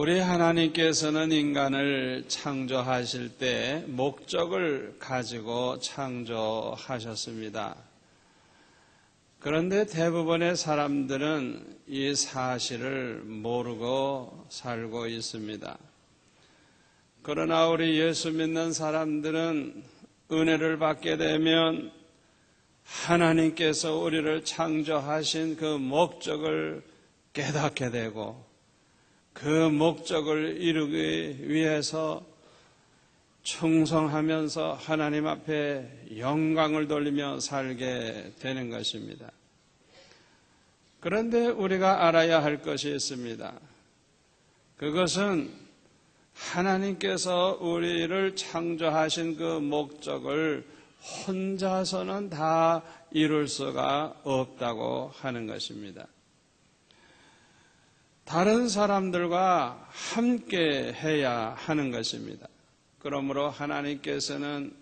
우리 하나님께서는 인간을 창조하실 때 목적을 가지고 창조하셨습니다. 그런데 대부분의 사람들은 이 사실을 모르고 살고 있습니다. 그러나 우리 예수 믿는 사람들은 은혜를 받게 되면 하나님께서 우리를 창조하신 그 목적을 깨닫게 되고 그 목적을 이루기 위해서 충성하면서 하나님 앞에 영광을 돌리며 살게 되는 것입니다. 그런데 우리가 알아야 할 것이 있습니다. 그것은 하나님께서 우리를 창조하신 그 목적을 혼자서는 다 이룰 수가 없다고 하는 것입니다. 다른 사람들과 함께 해야 하는 것입니다. 그러므로 하나님께서는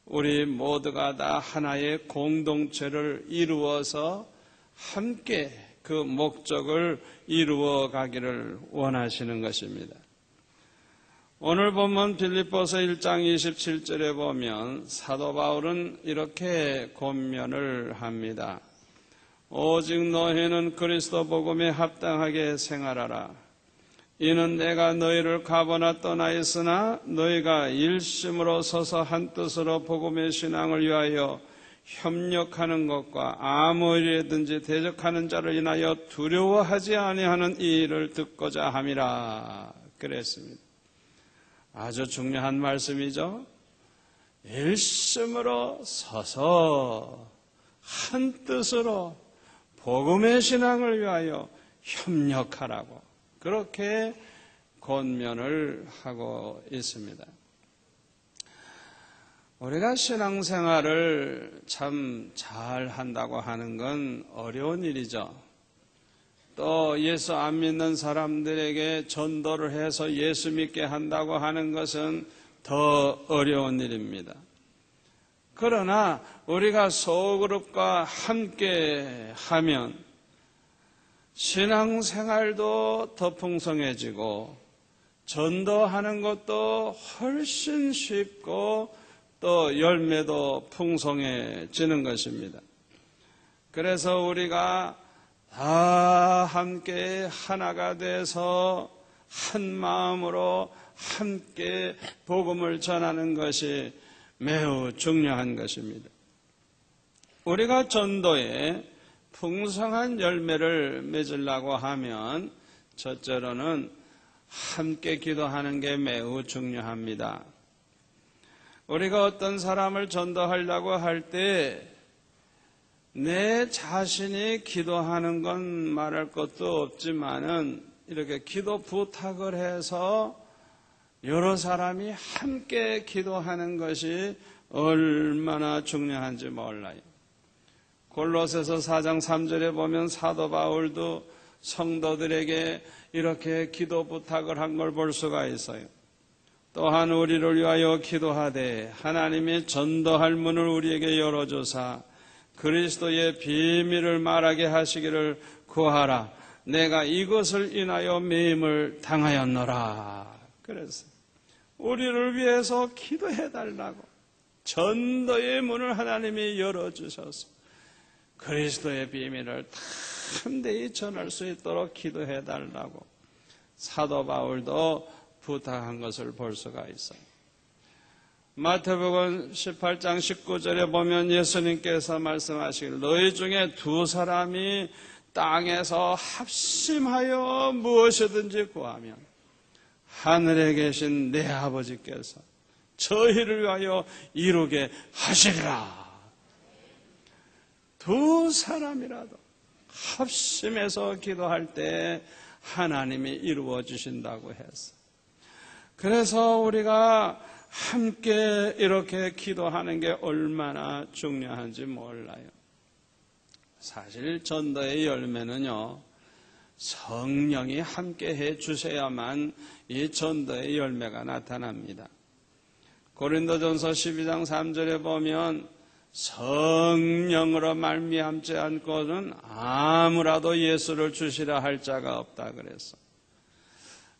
우리 모두가 다 하나의 공동체를 이루어서 함께 그 목적을 이루어 가기를 원하시는 것입니다. 오늘 본문 빌립보서 1장 27절에 보면 사도 바울은 이렇게 권면을 합니다. 오직 너희는 그리스도 복음에 합당하게 생활하라. 이는 내가 너희를 가보나 떠나 있으나 너희가 일심으로 서서 한뜻으로 복음의 신앙을 위하여 협력하는 것과 아무 일이든지 대적하는 자를 인하여 두려워하지 아니하는 이 일을 듣고자 함이라 그랬습니다. 아주 중요한 말씀이죠. 일심으로 서서 한뜻으로 복음의 신앙을 위하여 협력하라고 그렇게 권면을 하고 있습니다. 우리가 신앙생활을 참 잘 한다고 하는 건 어려운 일이죠. 또 예수 안 믿는 사람들에게 전도를 해서 예수 믿게 한다고 하는 것은 더 어려운 일입니다. 그러나 우리가 소그룹과 함께 하면 신앙생활도 더 풍성해지고 전도하는 것도 훨씬 쉽고 또 열매도 풍성해지는 것입니다. 그래서 우리가 다 함께 하나가 돼서 한 마음으로 함께 복음을 전하는 것이 매우 중요한 것입니다. 우리가 전도에 풍성한 열매를 맺으려고 하면 첫째로는 함께 기도하는 게 매우 중요합니다. 우리가 어떤 사람을 전도하려고 할 때 내 자신이 기도하는 건 말할 것도 없지만은 이렇게 기도 부탁을 해서 여러 사람이 함께 기도하는 것이 얼마나 중요한지 몰라요. 골로새서 4장 3절에 보면 사도 바울도 성도들에게 이렇게 기도 부탁을 한 걸 볼 수가 있어요. 또한 우리를 위하여 기도하되 하나님이 전도할 문을 우리에게 열어주사 그리스도의 비밀을 말하게 하시기를 구하라. 내가 이것을 인하여 매임을 당하였노라. 그래서 우리를 위해서 기도해달라고 전도의 문을 하나님이 열어주셔서 그리스도의 비밀을 담대히 전할 수 있도록 기도해달라고 사도 바울도 부탁한 것을 볼 수가 있어요. 마태복음 18장 19절에 보면 예수님께서 말씀하시길 너희 중에 두 사람이 땅에서 합심하여 무엇이든지 구하면 하늘에 계신 내 아버지께서 저희를 위하여 이루게 하시리라. 두 사람이라도 합심해서 기도할 때 하나님이 이루어 주신다고 했어. 그래서 우리가 함께 이렇게 기도하는 게 얼마나 중요한지 몰라요. 사실 전도의 열매는요, 성령이 함께 해 주셔야만 이 전도의 열매가 나타납니다. 고린도전서 12장 3절에 보면 성령으로 말미암지 않고는 아무라도 예수를 주시라 할 자가 없다 그랬어.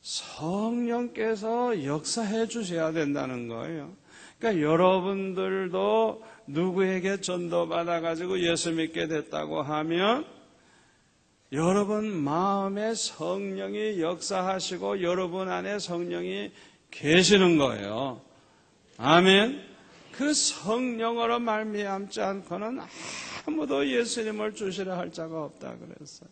성령께서 역사해 주셔야 된다는 거예요. 그러니까 여러분들도 누구에게 전도받아가지고 예수 믿게 됐다고 하면 여러분 마음에 성령이 역사하시고 여러분 안에 성령이 계시는 거예요. 아멘. 그 성령으로 말미암지 않고는 아무도 예수님을 주시려 할 자가 없다 그랬어요.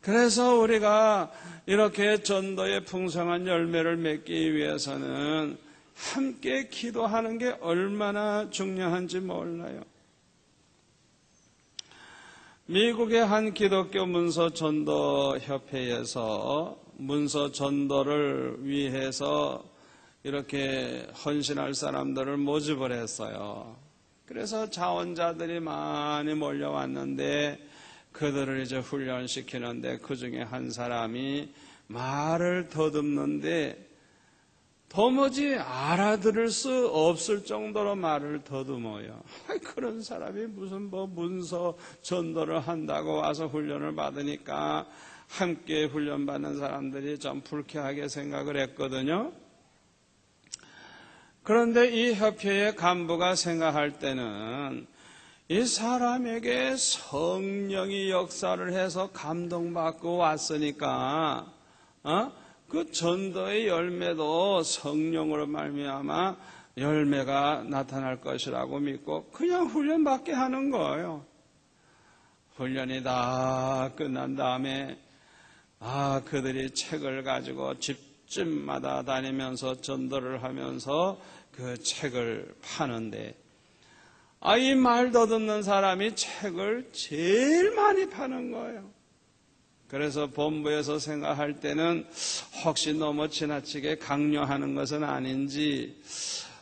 그래서 우리가 이렇게 전도의 풍성한 열매를 맺기 위해서는 함께 기도하는 게 얼마나 중요한지 몰라요. 미국의 한 기독교 문서 전도 협회에서 문서 전도를 위해서 이렇게 헌신할 사람들을 모집을 했어요. 그래서 자원자들이 많이 몰려왔는데 그들을 이제 훈련시키는데 그 중에 한 사람이 말을 더듬는데 도무지 알아들을 수 없을 정도로 말을 더듬어요. 그런 사람이 무슨 문서 전도를 한다고 와서 훈련을 받으니까 함께 훈련받는 사람들이 좀 불쾌하게 생각을 했거든요. 그런데 이 협회의 간부가 생각할 때는 이 사람에게 성령이 역사를 해서 감동받고 왔으니까 그 전도의 열매도 성령으로 말미암아 열매가 나타날 것이라고 믿고 그냥 훈련받게 하는 거예요. 훈련이 다 끝난 다음에 그들이 책을 가지고 집집마다 다니면서 전도를 하면서 그 책을 파는데 이 말 더듬는 사람이 책을 제일 많이 파는 거예요. 그래서 본부에서 생각할 때는 혹시 너무 지나치게 강요하는 것은 아닌지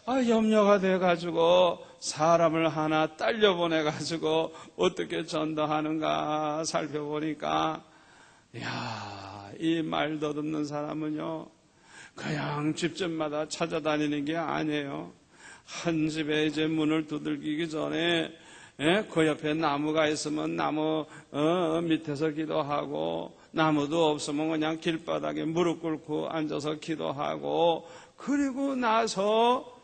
염려가 돼가지고 사람을 하나 딸려보내가지고 어떻게 전도하는가 살펴보니까 이 말 더듬는 사람은요 그냥 집집마다 찾아다니는 게 아니에요. 한 집에 이제 문을 두들기기 전에 그 옆에 나무가 있으면 나무 밑에서 기도하고 나무도 없으면 그냥 길바닥에 무릎 꿇고 앉아서 기도하고 그리고 나서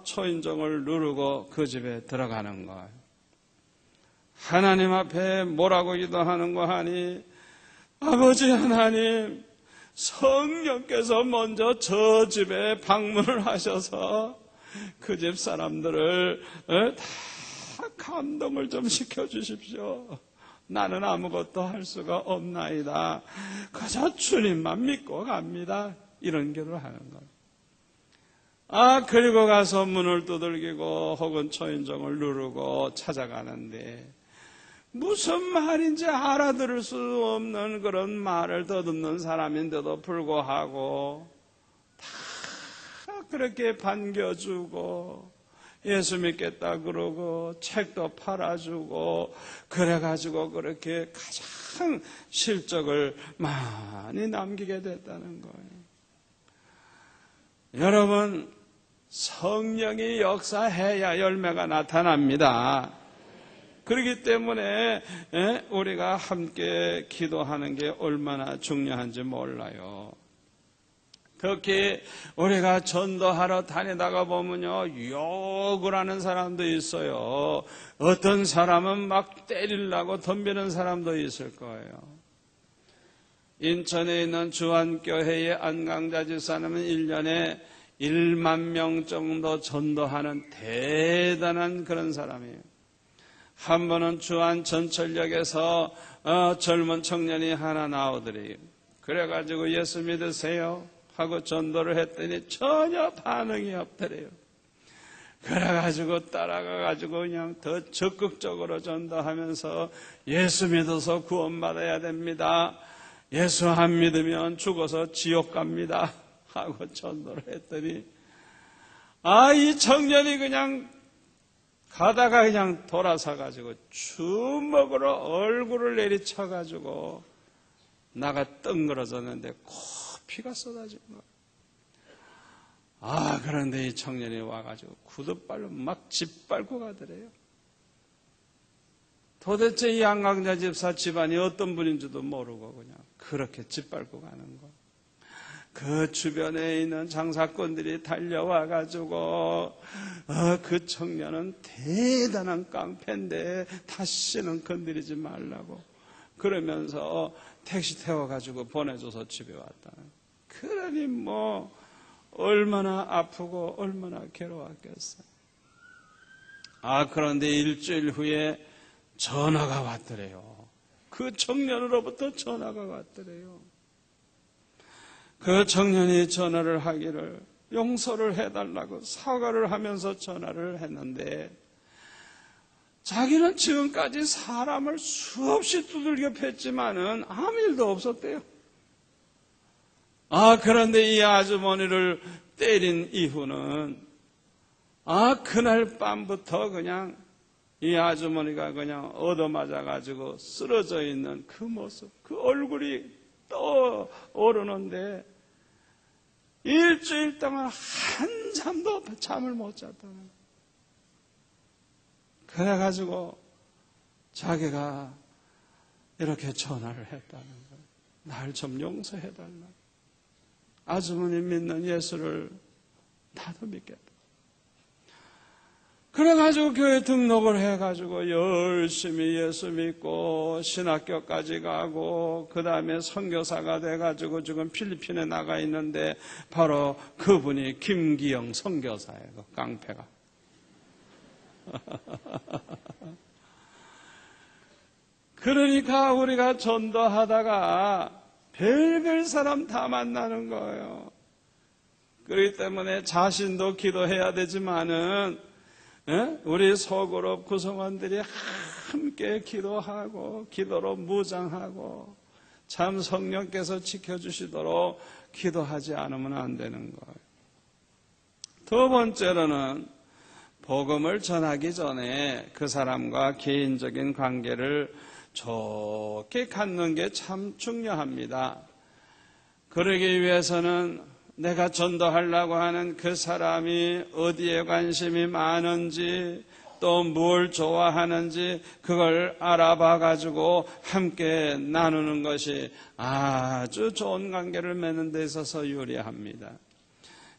초인종을 누르고 그 집에 들어가는 거예요. 하나님 앞에 뭐라고 기도하는 거 하니 아버지 하나님 성령께서 먼저 저 집에 방문을 하셔서 그 집 사람들을 다 감동을 좀 시켜주십시오. 나는 아무것도 할 수가 없나이다. 그저 주님만 믿고 갑니다. 이런 기도를 하는 거예요. 그리고 가서 문을 두들기고 혹은 초인종을 누르고 찾아가는데 무슨 말인지 알아들을 수 없는 그런 말을 더듬는 사람인데도 불구하고 다 그렇게 반겨주고 예수 믿겠다 그러고 책도 팔아주고 그래가지고 그렇게 가장 실적을 많이 남기게 됐다는 거예요. 여러분 성령이 역사해야 열매가 나타납니다. 그렇기 때문에 우리가 함께 기도하는 게 얼마나 중요한지 몰라요. 특히 우리가 전도하러 다니다가 보면요 욕을 하는 사람도 있어요. 어떤 사람은 막 때리려고 덤비는 사람도 있을 거예요. 인천에 있는 주안교회의 안강자 집사님은 1년에 1만 명 정도 전도하는 대단한 그런 사람이에요. 한 번은 주안 전철역에서 젊은 청년이 하나 나오더래요. 그래가지고 예수 믿으세요 하고 전도를 했더니 전혀 반응이 없더래요. 그래가지고 따라가가지고 그냥 더 적극적으로 전도하면서 예수 믿어서 구원받아야 됩니다. 예수 안 믿으면 죽어서 지옥 갑니다 하고 전도를 했더니 이 청년이 그냥 가다가 그냥 돌아서가지고 주먹으로 얼굴을 내리쳐가지고 나가 뜬그러졌는데 피가 쏟아진 거예요. 그런데 이 청년이 와가지고 구둣발로 막 짓밟고 가더래요. 도대체 이 양강자 집사 집안이 어떤 분인지도 모르고 그냥 그렇게 짓밟고 가는 거. 그 주변에 있는 장사꾼들이 달려와 가지고 그 청년은 대단한 깡패인데 다시는 건드리지 말라고 그러면서 택시 태워가지고 보내줘서 집에 왔다. 그러니 뭐 얼마나 아프고 얼마나 괴로웠겠어요. 그런데 일주일 후에 전화가 왔더래요. 그 청년으로부터 전화가 왔더래요. 그 청년이 전화를 하기를 용서를 해달라고 사과를 하면서 전화를 했는데 자기는 지금까지 사람을 수없이 두들겨 팼지만은 아무 일도 없었대요. 그런데 이 아주머니를 때린 이후는 그날 밤부터 그냥 이 아주머니가 그냥 얻어맞아가지고 쓰러져 있는 그 모습, 그 얼굴이 떠오르는데 일주일 동안 한잠도 잠을 못 잤다는 거예요. 그래가지고 자기가 이렇게 전화를 했다는 거예요. 날 좀 용서해달라. 아주머니 믿는 예수를 나도 믿겠다. 그래가지고 교회 등록을 해가지고 열심히 예수 믿고 신학교까지 가고 그 다음에 선교사가 돼가지고 지금 필리핀에 나가 있는데 바로 그분이 김기영 선교사예요. 그 깡패가. 그러니까 우리가 전도하다가 별별 사람 다 만나는 거예요. 그렇기 때문에 자신도 기도해야 되지만은 우리 소그룹 구성원들이 함께 기도하고 기도로 무장하고 참 성령께서 지켜주시도록 기도하지 않으면 안 되는 거예요. 두 번째로는 복음을 전하기 전에 그 사람과 개인적인 관계를 좋게 갖는 게 참 중요합니다. 그러기 위해서는 내가 전도하려고 하는 그 사람이 어디에 관심이 많은지 또 뭘 좋아하는지 그걸 알아봐 가지고 함께 나누는 것이 아주 좋은 관계를 맺는 데 있어서 유리합니다.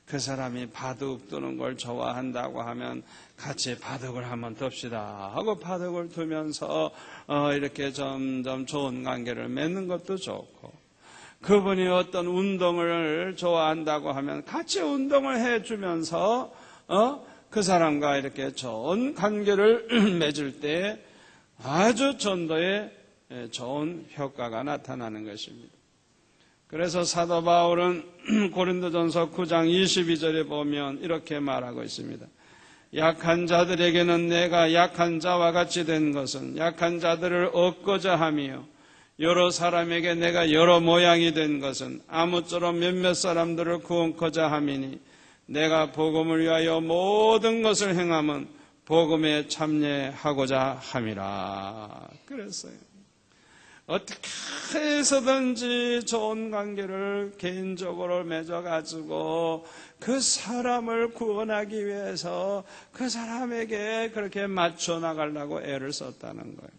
그 사람이 바둑 두는 걸 좋아한다고 하면 같이 바둑을 한번 둡시다 하고 바둑을 두면서 이렇게 점점 좋은 관계를 맺는 것도 좋고, 그분이 어떤 운동을 좋아한다고 하면 같이 운동을 해주면서 그 사람과 이렇게 좋은 관계를 맺을 때 아주 전도에 좋은 효과가 나타나는 것입니다. 그래서 사도 바울은 고린도전서 9장 22절에 보면 이렇게 말하고 있습니다. 약한 자들에게는 내가 약한 자와 같이 된 것은 약한 자들을 얻고자 하며 여러 사람에게 내가 여러 모양이 된 것은 아무쪼록 몇몇 사람들을 구원코자 함이니 내가 복음을 위하여 모든 것을 행함은 복음에 참여하고자 함이라 그랬어요. 어떻게 해서든지 좋은 관계를 개인적으로 맺어가지고 그 사람을 구원하기 위해서 그 사람에게 그렇게 맞춰 나가려고 애를 썼다는 거예요.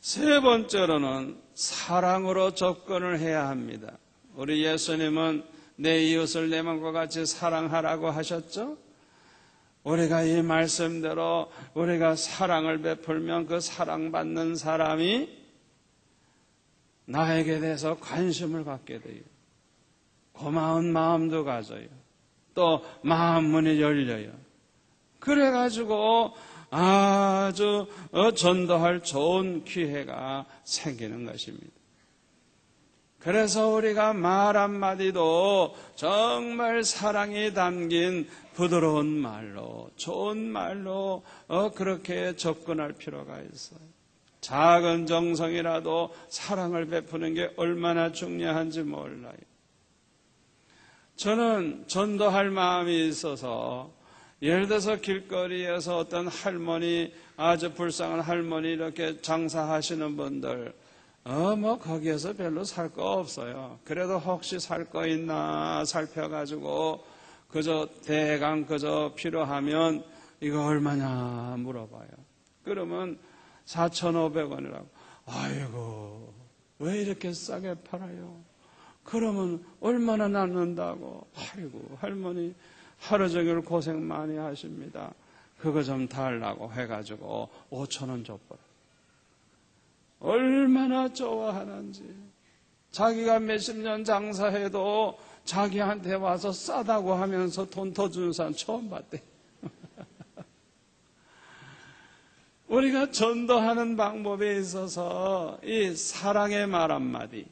세 번째로는 사랑으로 접근을 해야 합니다. 우리 예수님은 내 이웃을 내 맘과 같이 사랑하라고 하셨죠? 우리가 이 말씀대로 우리가 사랑을 베풀면 그 사랑받는 사람이 나에게 대해서 관심을 갖게 돼요. 고마운 마음도 가져요. 또 마음 문이 열려요. 그래가지고 아주 전도할 좋은 기회가 생기는 것입니다. 그래서 우리가 말 한마디도 정말 사랑이 담긴 부드러운 말로, 좋은 말로 그렇게 접근할 필요가 있어요. 작은 정성이라도 사랑을 베푸는 게 얼마나 중요한지 몰라요. 저는 전도할 마음이 있어서 예를 들어서 길거리에서 어떤 할머니, 아주 불쌍한 할머니 이렇게 장사하시는 분들 거기에서 별로 살 거 없어요. 그래도 혹시 살 거 있나 살펴가지고 그저 대강 그저 필요하면 이거 얼마냐 물어봐요. 그러면 4,500원이라고. 아이고, 왜 이렇게 싸게 팔아요? 그러면 얼마나 남는다고. 아이고, 할머니 하루 종일 고생 많이 하십니다. 그거 좀 달라고 해가지고 5,000원 줬더라. 얼마나 좋아하는지. 자기가 몇십 년 장사해도 자기한테 와서 싸다고 하면서 돈 더 주는 사람 처음 봤대. 우리가 전도하는 방법에 있어서 이 사랑의 말 한마디,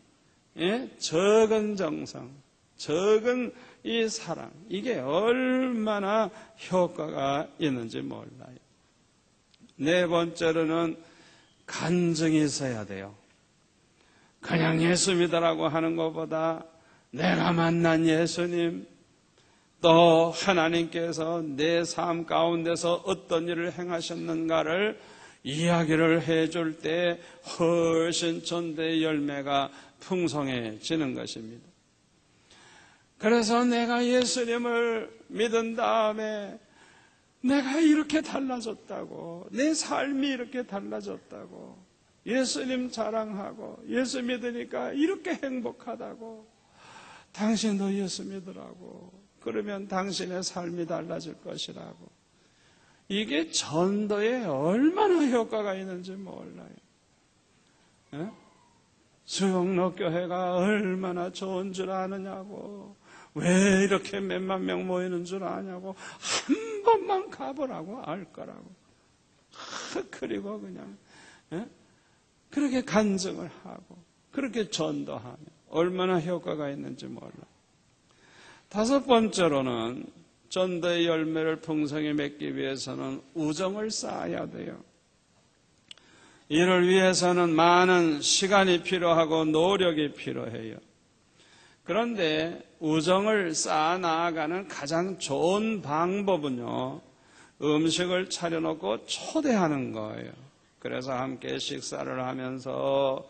적은 정성, 적은 이 사랑, 이게 얼마나 효과가 있는지 몰라요. 네 번째로는 간증이 있어야 돼요. 그냥 예수 믿으라고 하는 것보다 내가 만난 예수님, 또 하나님께서 내 삶 가운데서 어떤 일을 행하셨는가를 이야기를 해줄 때 훨씬 전도의 열매가 풍성해지는 것입니다. 그래서 내가 예수님을 믿은 다음에 내가 이렇게 달라졌다고, 내 삶이 이렇게 달라졌다고, 예수님 자랑하고 예수 믿으니까 이렇게 행복하다고, 당신도 예수 믿으라고, 그러면 당신의 삶이 달라질 것이라고. 이게 전도에 얼마나 효과가 있는지 몰라요. 수영록교회가 얼마나 좋은 줄 아느냐고, 왜 이렇게 몇만 명 모이는 줄 아냐고, 한 번만 가보라고 알 거라고. 그리고 그냥 그렇게 간증을 하고 그렇게 전도하면 얼마나 효과가 있는지 몰라. 다섯 번째로는 전도의 열매를 풍성히 맺기 위해서는 우정을 쌓아야 돼요. 이를 위해서는 많은 시간이 필요하고 노력이 필요해요. 그런데 우정을 쌓아 나아가는 가장 좋은 방법은요, 음식을 차려놓고 초대하는 거예요. 그래서 함께 식사를 하면서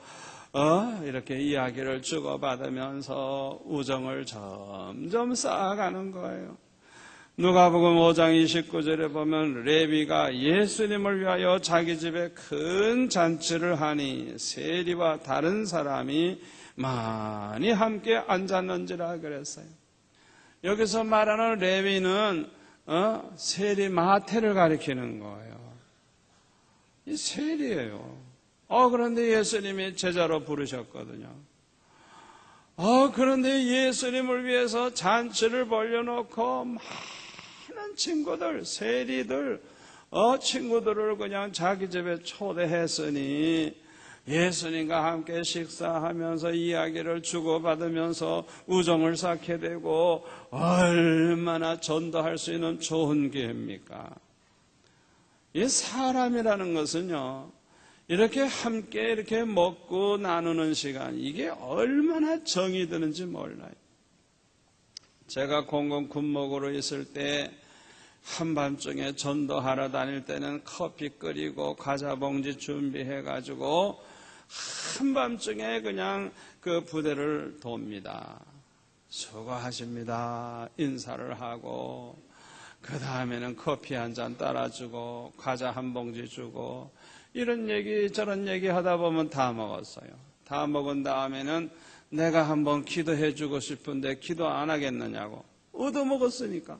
이렇게 이야기를 주고받으면서 우정을 점점 쌓아가는 거예요. 누가복음 5장 29절에 보면 레위가 예수님을 위하여 자기 집에 큰 잔치를 하니 세리와 다른 사람이 많이 함께 앉았는지라 그랬어요. 여기서 말하는 레위는 세리 마태를 가리키는 거예요. 이 세리예요. 그런데 예수님이 제자로 부르셨거든요. 그런데 예수님을 위해서 잔치를 벌려놓고 많은 친구들, 세리들, 친구들을 그냥 자기 집에 초대했으니 예수님과 함께 식사하면서 이야기를 주고받으면서 우정을 쌓게 되고 얼마나 전도할 수 있는 좋은 기회입니까? 이 사람이라는 것은요, 이렇게 함께 이렇게 먹고 나누는 시간, 이게 얼마나 정이 드는지 몰라요. 제가 공공 군목으로 있을 때 한밤중에 전도하러 다닐 때는 커피 끓이고 과자 봉지 준비해가지고 한밤중에 그냥 그 부대를 돕니다. 수고하십니다. 인사를 하고 그 다음에는 커피 한 잔 따라주고 과자 한 봉지 주고 이런 얘기 저런 얘기 하다 보면 다 먹었어요. 다 먹은 다음에는 내가 한번 기도해 주고 싶은데 기도 안 하겠느냐고 얻어먹었으니까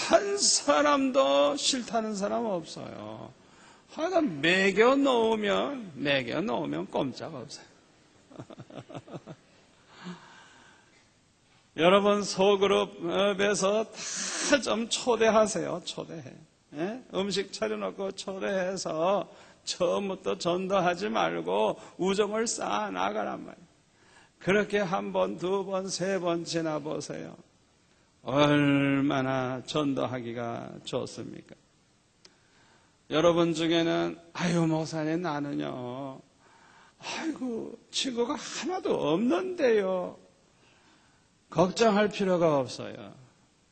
한 사람도 싫다는 사람 없어요. 하여간 매겨 놓으면 꼼짝 없어요. 여러분 소그룹에서 다 좀 초대하세요. 초대해. 음식 차려놓고 초대해서 처음부터 전도하지 말고 우정을 쌓아 나가란 말이에요. 그렇게 한 번, 두 번, 세 번 지나보세요. 얼마나 전도하기가 좋습니까? 여러분 중에는 목사님 나는요, 친구가 하나도 없는데요. 걱정할 필요가 없어요.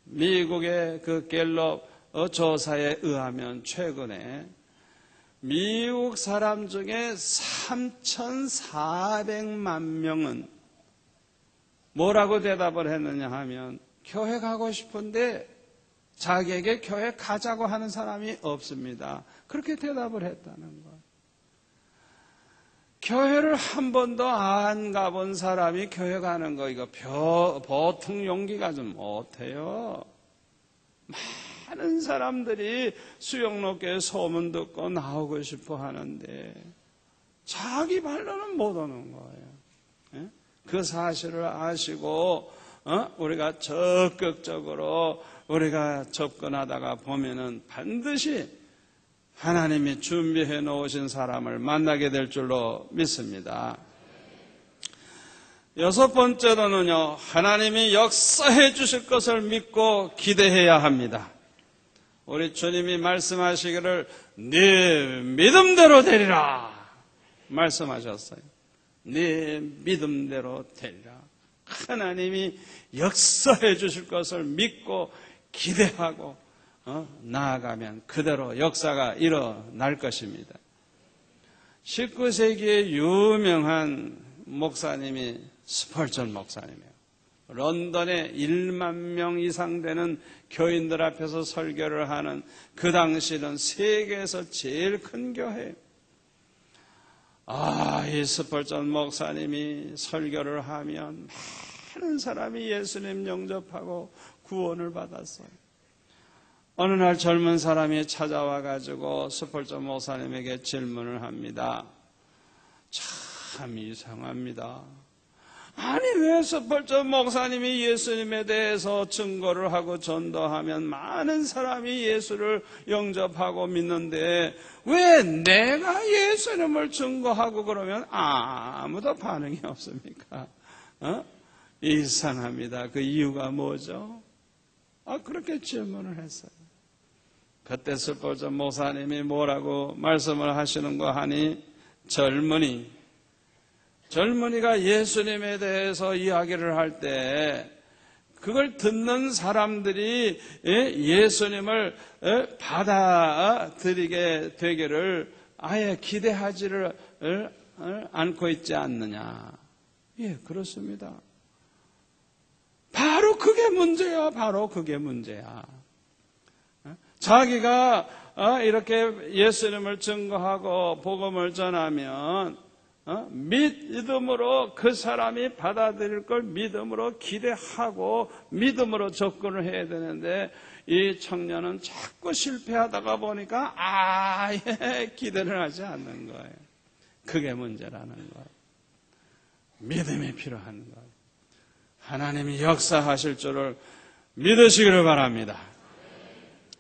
미국의 그 갤럽 조사에 의하면 최근에 미국 사람 중에 3,400만 명은 뭐라고 대답을 했느냐 하면 교회 가고 싶은데 자기에게 교회 가자고 하는 사람이 없습니다. 그렇게 대답을 했다는 거예요. 교회를 한 번도 안 가본 사람이 교회 가는 거 이거 보통 용기가 좀 못해요. 많은 사람들이 수영로교회 소문 듣고 나오고 싶어 하는데 자기 발로는 못 오는 거예요. 그 사실을 아시고 우리가 적극적으로 우리가 접근하다가 보면은 반드시 하나님이 준비해 놓으신 사람을 만나게 될 줄로 믿습니다. 여섯 번째로는요, 하나님이 역사해 주실 것을 믿고 기대해야 합니다. 우리 주님이 말씀하시기를 네 믿음대로 되리라 말씀하셨어요. 네 믿음대로 되리라. 하나님이 역사해 주실 것을 믿고 기대하고 나아가면 그대로 역사가 일어날 것입니다. 19세기의 유명한 목사님이 스펄전 목사님이에요. 런던에 1만 명 이상 되는 교인들 앞에서 설교를 하는 그 당시는 세계에서 제일 큰 교회예요. 이 스펄전 목사님이 설교를 하면 많은 사람이 예수님 영접하고 구원을 받았어요. 어느 날 젊은 사람이 찾아와 가지고 스펄전 목사님에게 질문을 합니다. 참 이상합니다. 아니 왜 스펄전 목사님이 예수님에 대해서 증거를 하고 전도하면 많은 사람이 예수를 영접하고 믿는데 왜 내가 예수님을 증거하고 그러면 아무도 반응이 없습니까? 이상합니다. 그 이유가 뭐죠? 그렇게 질문을 했어요. 그때 스펄전 목사님이 뭐라고 말씀을 하시는가 하니 젊은이가 예수님에 대해서 이야기를 할 때 그걸 듣는 사람들이 예수님을 받아들이게 되기를 아예 기대하지를 않고 있지 않느냐. 예, 그렇습니다. 바로 그게 문제야. 바로 그게 문제야. 자기가 이렇게 예수님을 증거하고 복음을 전하면 믿음으로 그 사람이 받아들일 걸 믿음으로 기대하고 믿음으로 접근을 해야 되는데 이 청년은 자꾸 실패하다가 보니까 아예 기대를 하지 않는 거예요. 그게 문제라는 거예요. 믿음이 필요한 거예요. 하나님이 역사하실 줄을 믿으시기를 바랍니다.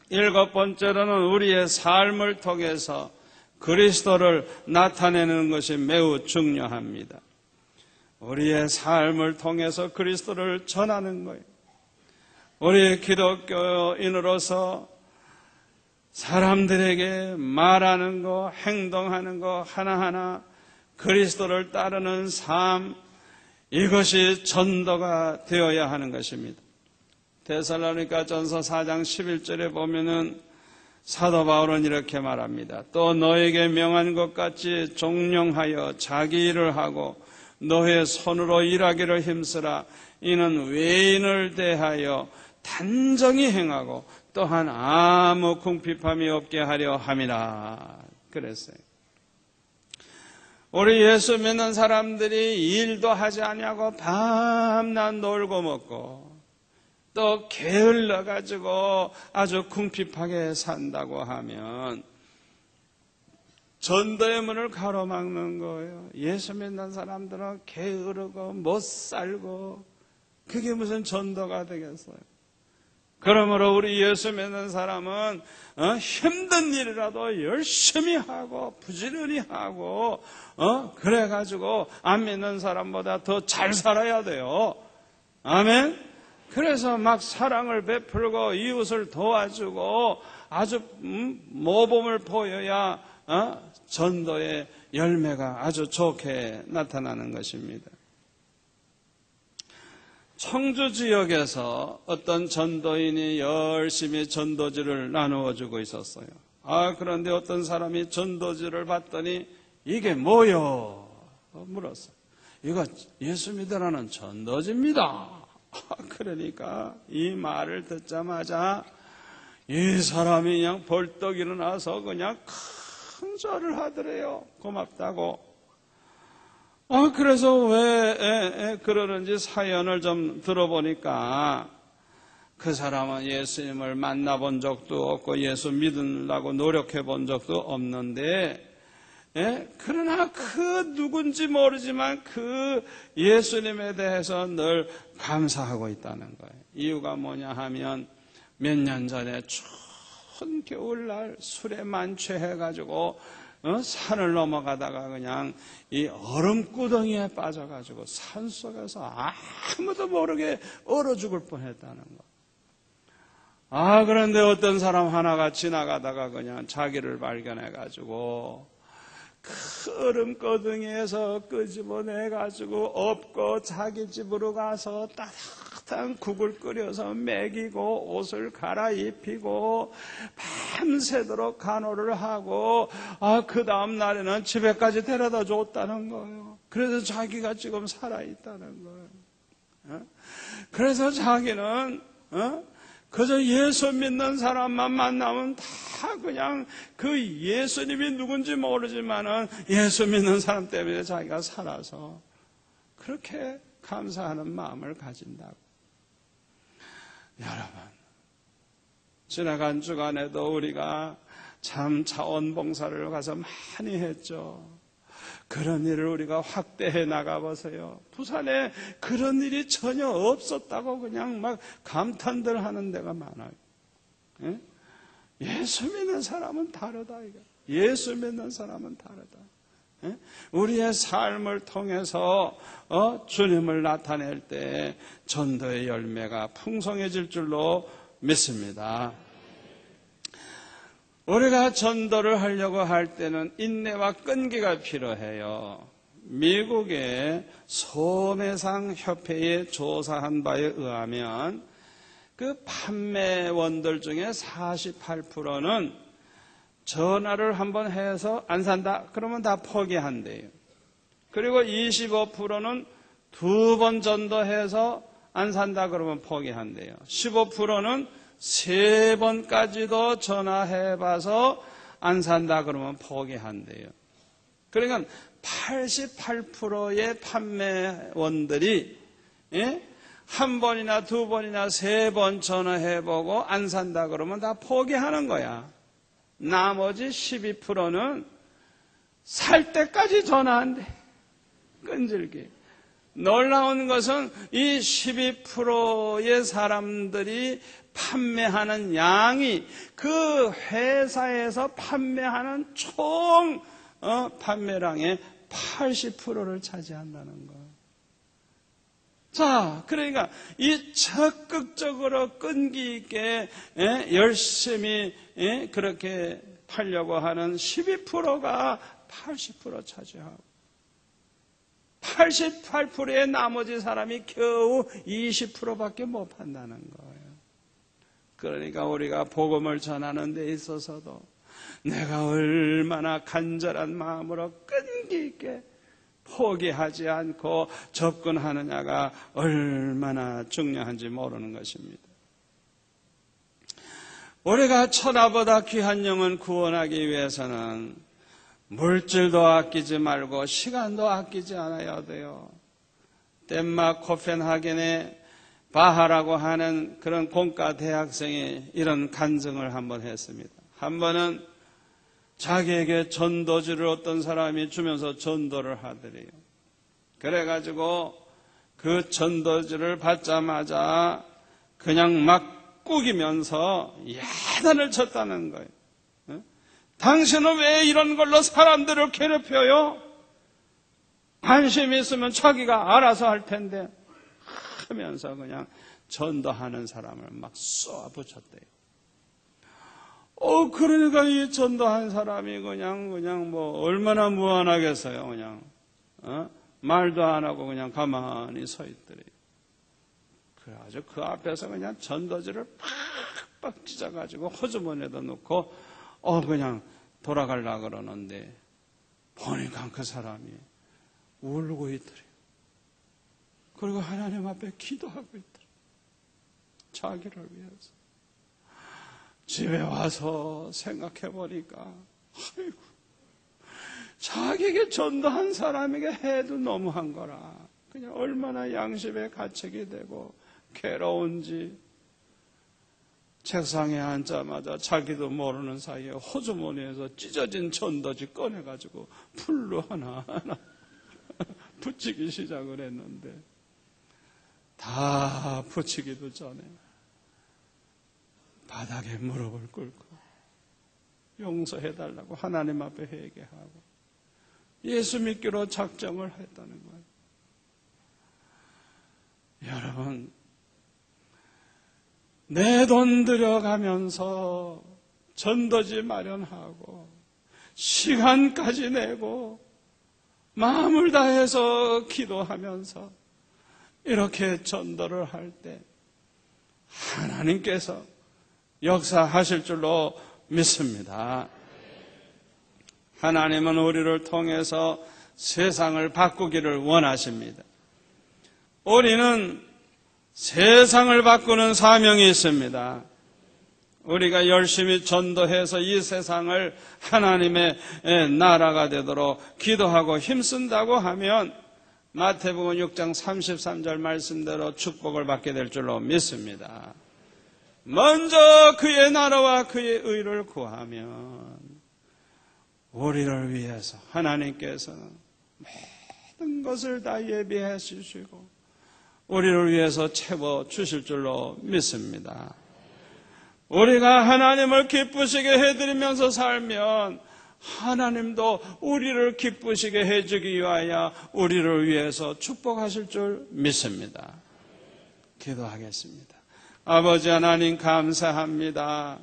일곱 번째로는 우리의 삶을 통해서 그리스도를 나타내는 것이 매우 중요합니다. 우리의 삶을 통해서 그리스도를 전하는 거예요. 우리 기독교인으로서 사람들에게 말하는 거, 행동하는 거 하나하나 그리스도를 따르는 삶, 이것이 전도가 되어야 하는 것입니다. 데살로니가전서 4장 11절에 보면은 사도 바울은 이렇게 말합니다. 또 너에게 명한 것 같이 종용하여 자기 일을 하고 너의 손으로 일하기를 힘쓰라. 이는 외인을 대하여 단정히 행하고 또한 아무 궁핍함이 없게 하려 함이라. 그랬어요. 우리 예수 믿는 사람들이 일도 하지 않냐고 밤낮 놀고 먹고 또 게을러가지고 아주 궁핍하게 산다고 하면 전도의 문을 가로막는 거예요. 예수 믿는 사람들은 게으르고 못 살고 그게 무슨 전도가 되겠어요. 그러므로 우리 예수 믿는 사람은 힘든 일이라도 열심히 하고 부지런히 하고 그래가지고 안 믿는 사람보다 더 잘 살아야 돼요. 아멘. 그래서 막 사랑을 베풀고 이웃을 도와주고 아주 모범을 보여야 전도의 열매가 아주 좋게 나타나는 것입니다. 청주 지역에서 어떤 전도인이 열심히 전도지를 나누어주고 있었어요. 그런데 어떤 사람이 전도지를 봤더니 이게 뭐요? 물었어요. 이거 예수 믿으라는 전도지입니다. 그러니까 이 말을 듣자마자 이 사람이 그냥 벌떡 일어나서 그냥 큰 절을 하더래요. 고맙다고. 그래서 왜 그러는지 사연을 좀 들어보니까 그 사람은 예수님을 만나본 적도 없고 예수 믿으려고 노력해 본 적도 없는데, 그러나 그 누군지 모르지만 그 예수님에 대해서 늘 감사하고 있다는 거예요. 이유가 뭐냐 하면 몇 년 전에 추운 겨울날 술에 만취해가지고 산을 넘어가다가 그냥 이 얼음구덩이에 빠져가지고 산속에서 아무도 모르게 얼어 죽을 뻔했다는 거. 그런데 어떤 사람 하나가 지나가다가 그냥 자기를 발견해가지고 그 얼음구덩이에서 끄집어내가지고 업고 자기 집으로 가서 따뜻한 국을 끓여서 먹이고 옷을 갈아입히고 밤새도록 간호를 하고 그 다음 날에는 집에까지 데려다 줬다는 거예요. 그래서 자기가 지금 살아있다는 거예요. 그래서 자기는 그저 예수 믿는 사람만 만나면 다 그냥 그 예수님이 누군지 모르지만은 예수 믿는 사람 때문에 자기가 살아서 그렇게 감사하는 마음을 가진다고. 여러분, 지나간 주간에도 우리가 참 자원봉사를 가서 많이 했죠. 그런 일을 우리가 확대해 나가보세요. 부산에 그런 일이 전혀 없었다고 그냥 막 감탄들 하는 데가 많아요. 예수 믿는 사람은 다르다. 이거. 예수 믿는 사람은 다르다. 우리의 삶을 통해서 주님을 나타낼 때 전도의 열매가 풍성해질 줄로 믿습니다. 우리가 전도를 하려고 할 때는 인내와 끈기가 필요해요. 미국의 소매상 협회에 조사한 바에 의하면 그 판매원들 중에 48%는 전화를 한번 해서 안 산다 그러면 다 포기한대요. 그리고 25%는 2번 전도해서 안 산다 그러면 포기한대요. 15%는 3번까지도 전화해봐서 안 산다 그러면 포기한대요. 그러니까 88%의 판매원들이 한 번이나 2번이나 3번 전화해보고 안 산다 그러면 다 포기하는 거야. 나머지 12%는 살 때까지 전화한대. 끈질기. 놀라운 것은 이 12%의 사람들이 판매하는 양이 그 회사에서 판매하는 총 판매량의 80%를 차지한다는 거예요. 자, 그러니까 이 적극적으로 끈기 있게 열심히 그렇게 팔려고 하는 12%가 80% 차지하고 88%의 나머지 사람이 겨우 20%밖에 못 판다는 거예요. 그러니까 우리가 복음을 전하는 데 있어서도 내가 얼마나 간절한 마음으로 끈기 있게 포기하지 않고 접근하느냐가 얼마나 중요한지 모르는 것입니다. 우리가 천하보다 귀한 영혼 구원하기 위해서는 물질도 아끼지 말고 시간도 아끼지 않아야 돼요. 덴마크 코펜하겐의 바하라고 하는 그런 공과 대학생이 이런 간증을 한번 했습니다. 한 번은 자기에게 전도지를 어떤 사람이 주면서 전도를 하더래요. 그래가지고 그 전도지를 받자마자 그냥 막 꾸기면서 야단을 쳤다는 거예요. 당신은 왜 이런 걸로 사람들을 괴롭혀요? 관심 있으면 자기가 알아서 할 텐데 하면서 그냥 전도하는 사람을 막 쏘아붙였대요. 그러니까 이 전도한 사람이 그냥 뭐 얼마나 무안하겠어요. 그냥 말도 안 하고 그냥 가만히 서 있더래요. 그래가지고 그 앞에서 그냥 전도지를 팍팍 찢어가지고 호주머니에다 놓고 그냥 돌아가려고 그러는데 보니까 그 사람이 울고 있더래요. 그리고 하나님 앞에 기도하고 있더래요. 자기를 위해서. 집에 와서 생각해 보니까 아이고, 자기에게 전도한 사람에게 해도 너무한 거라. 그냥 얼마나 양심에 가책이 되고 괴로운지. 책상에 앉자마자 자기도 모르는 사이에 호주머니에서 찢어진 전도지 꺼내가지고 풀로 하나하나 붙이기 시작을 했는데, 다 붙이기도 전에 바닥에 무릎을 꿇고 용서해달라고 하나님 앞에 회개하고 예수 믿기로 작정을 했다는 거예요. 여러분, 내 돈 들여가면서 전도지 마련하고 시간까지 내고 마음을 다해서 기도하면서 이렇게 전도를 할 때 하나님께서 역사하실 줄로 믿습니다. 하나님은 우리를 통해서 세상을 바꾸기를 원하십니다. 우리는 세상을 바꾸는 사명이 있습니다. 우리가 열심히 전도해서 이 세상을 하나님의 나라가 되도록 기도하고 힘쓴다고 하면 마태복음 6장 33절 말씀대로 축복을 받게 될 줄로 믿습니다. 먼저 그의 나라와 그의 의를 구하면 우리를 위해서 하나님께서는 모든 것을 다 예비해 주시고 우리를 위해서 채워주실 줄로 믿습니다. 우리가 하나님을 기쁘시게 해드리면서 살면 하나님도 우리를 기쁘시게 해주기 위하여 우리를 위해서 축복하실 줄 믿습니다. 기도하겠습니다. 아버지 하나님 감사합니다.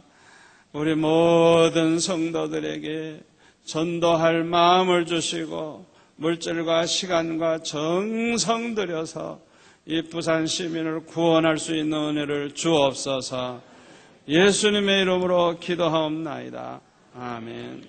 우리 모든 성도들에게 전도할 마음을 주시고 물질과 시간과 정성 들여서 이 부산 시민을 구원할 수 있는 은혜를 주옵소서. 예수님의 이름으로 기도하옵나이다. 아멘.